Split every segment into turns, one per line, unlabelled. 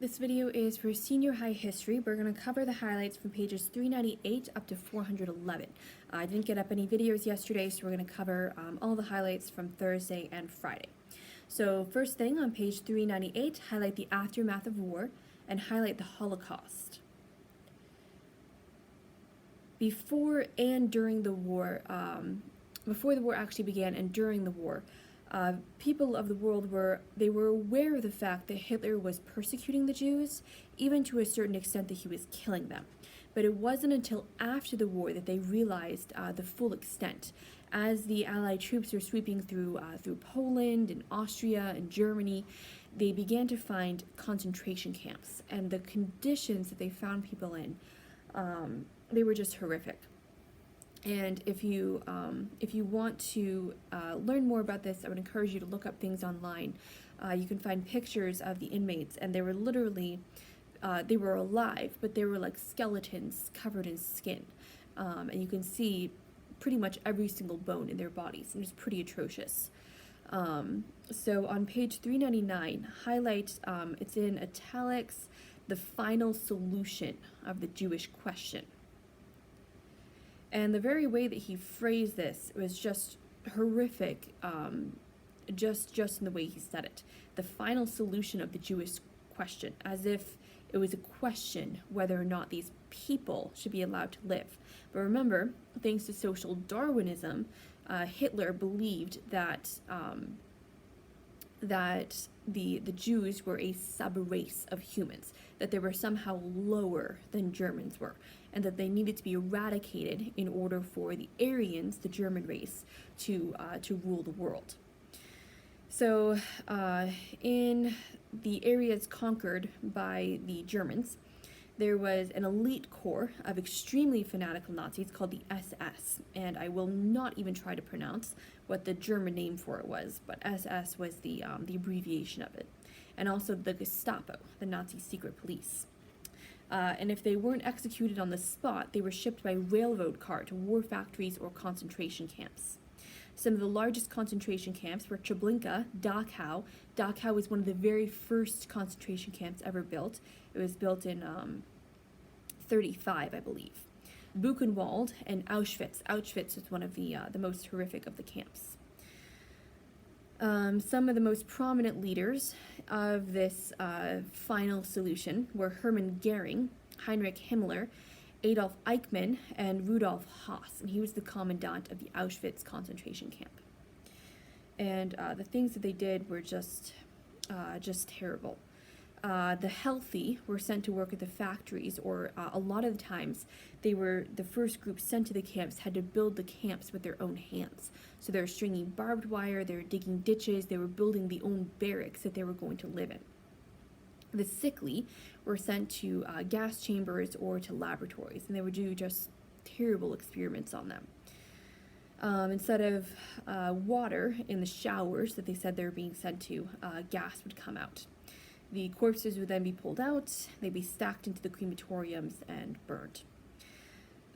This video is for senior high history. We're going to cover the highlights from pages 398 up to 411. I didn't get up any videos yesterday, so we're going to cover all the highlights from Thursday and Friday. So first thing on page 398, highlight the aftermath of war and highlight the Holocaust. Before and during the war, before the war actually began and during the war, people of the world were aware of the fact that Hitler was persecuting the Jews, even to a certain extent that he was killing them. But it wasn't until after the war that they realized the full extent. As the Allied troops were sweeping through Poland and Austria and Germany, they began to find concentration camps, and the conditions that they found people in, they were just horrific. And if you want to learn more about this, I would encourage you to look up things online. You can find pictures of the inmates, and they were literally, they were alive, but they were like skeletons covered in skin. And you can see pretty much every single bone in their bodies, and it's pretty atrocious. So on page 399, highlight, it's in italics, the final solution of the Jewish question. And the very way that he phrased this was just horrific, just in the way he said it. The final solution of the Jewish question, as if it was a question whether or not these people should be allowed to live. But remember, thanks to social Darwinism, Hitler believed that the Jews were a sub-race of humans, that they were somehow lower than Germans were, and that they needed to be eradicated in order for the Aryans, the German race, to rule the world. So in the areas conquered by the Germans, there was an elite corps of extremely fanatical Nazis called the SS, and I will not even try to pronounce what the German name for it was, but SS was the abbreviation of it, and also the Gestapo, the Nazi secret police. And if they weren't executed on the spot, they were shipped by railroad car to war factories or concentration camps. Some of the largest concentration camps were Treblinka, Dachau. Dachau was one of the very first concentration camps ever built. It was built in 35, I believe. Buchenwald and Auschwitz. Auschwitz was one of the most horrific of the camps. Some of the most prominent leaders of this final solution were Hermann Goering, Heinrich Himmler, Adolf Eichmann, and Rudolf Höss, and he was the commandant of the Auschwitz concentration camp. And the things that they did were just terrible. The healthy were sent to work at the factories, or a lot of the times they were the first group sent to the camps had to build the camps with their own hands. So they were stringing barbed wire, they were digging ditches, they were building the own barracks that they were going to live in. The sickly were sent to gas chambers or to laboratories, and they would do just terrible experiments on them. Instead of water in the showers that they said they were being sent to, gas would come out. The corpses would then be pulled out, they'd be stacked into the crematoriums and burned.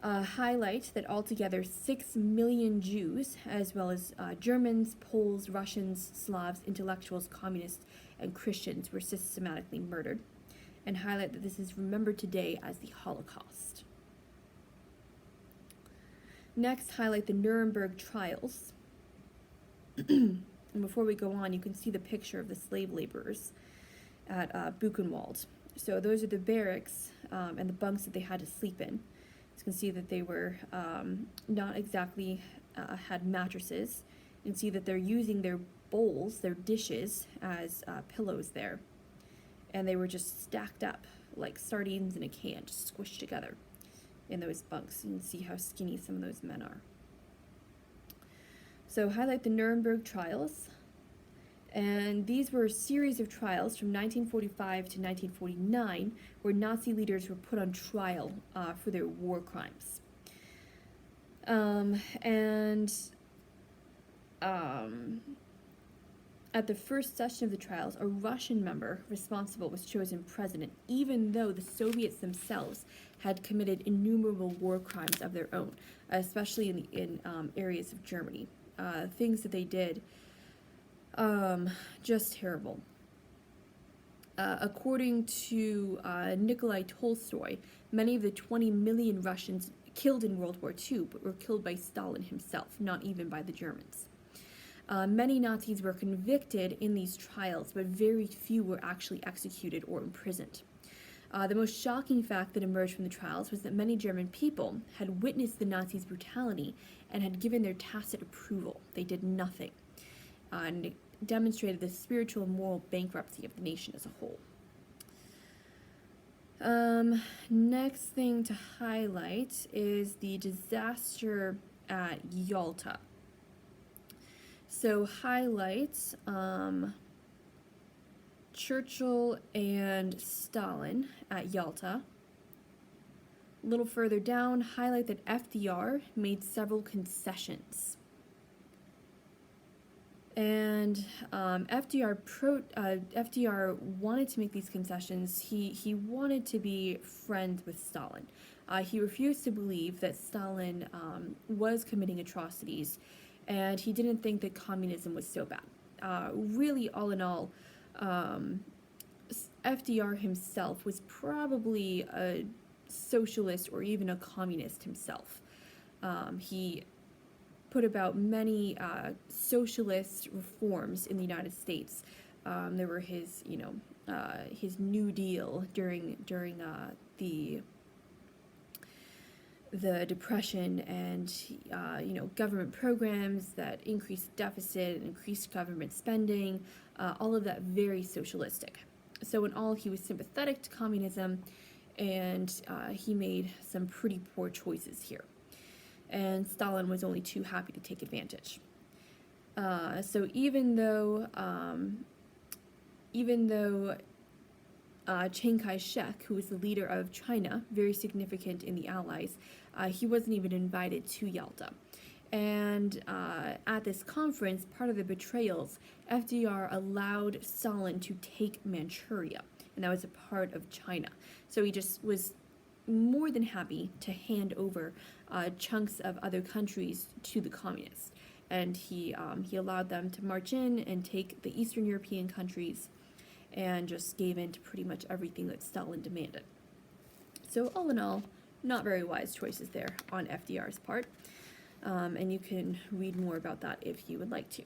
Highlight that altogether 6 million Jews, as well as Germans, Poles, Russians, Slavs, intellectuals, communists, and Christians were systematically murdered, and highlight that this is remembered today as the Holocaust. Next, highlight the Nuremberg trials. And before we go on, you can see the picture of the slave laborers at Buchenwald. So those are the barracks and the bunks that they had to sleep in. You can see that they were not exactly had mattresses. You can see that they're using their bowls, their dishes, as pillows there. And they were just stacked up like sardines in a can, just squished together in those bunks. You can see how skinny some of those men are. So highlight the Nuremberg trials. And these were a series of trials from 1945 to 1949 where Nazi leaders were put on trial for their war crimes. At the first session of the trials, a Russian member responsible was chosen president, even though the Soviets themselves had committed innumerable war crimes of their own, especially in areas of Germany. Things that they did, just terrible. According to Nikolai Tolstoy, many of the 20 million Russians killed in World War II were killed by Stalin himself, not even by the Germans. Many Nazis were convicted in these trials, but very few were actually executed or imprisoned. The most shocking fact that emerged from the trials was that many German people had witnessed the Nazis' brutality and had given their tacit approval. They did nothing. And it demonstrated the spiritual and moral bankruptcy of the nation as a whole. Next thing to highlight is the disaster at Yalta. So highlights Churchill and Stalin at Yalta. A little further down, highlight that FDR made several concessions. And FDR wanted to make these concessions. He wanted to be friends with Stalin. He refused to believe that Stalin was committing atrocities, and he didn't think that communism was so bad. Really, all in all, FDR himself was probably a socialist or even a communist himself. He put about many socialist reforms in the United States. There were his New Deal during the Depression, and government programs that increased deficit and increased government spending, all of that very socialistic. So in all, he was sympathetic to communism, and he made some pretty poor choices here. And Stalin was only too happy to take advantage. So even though Chiang Kai-shek, who was the leader of China, very significant in the Allies, he wasn't even invited to Yalta. And at this conference, part of the betrayals, FDR allowed Stalin to take Manchuria, and that was a part of China. So he just was more than happy to hand over chunks of other countries to the communists. And he allowed them to march in and take the Eastern European countries, and just gave in to pretty much everything that Stalin demanded. So all in all, not very wise choices there on FDR's part. And you can read more about that if you would like to.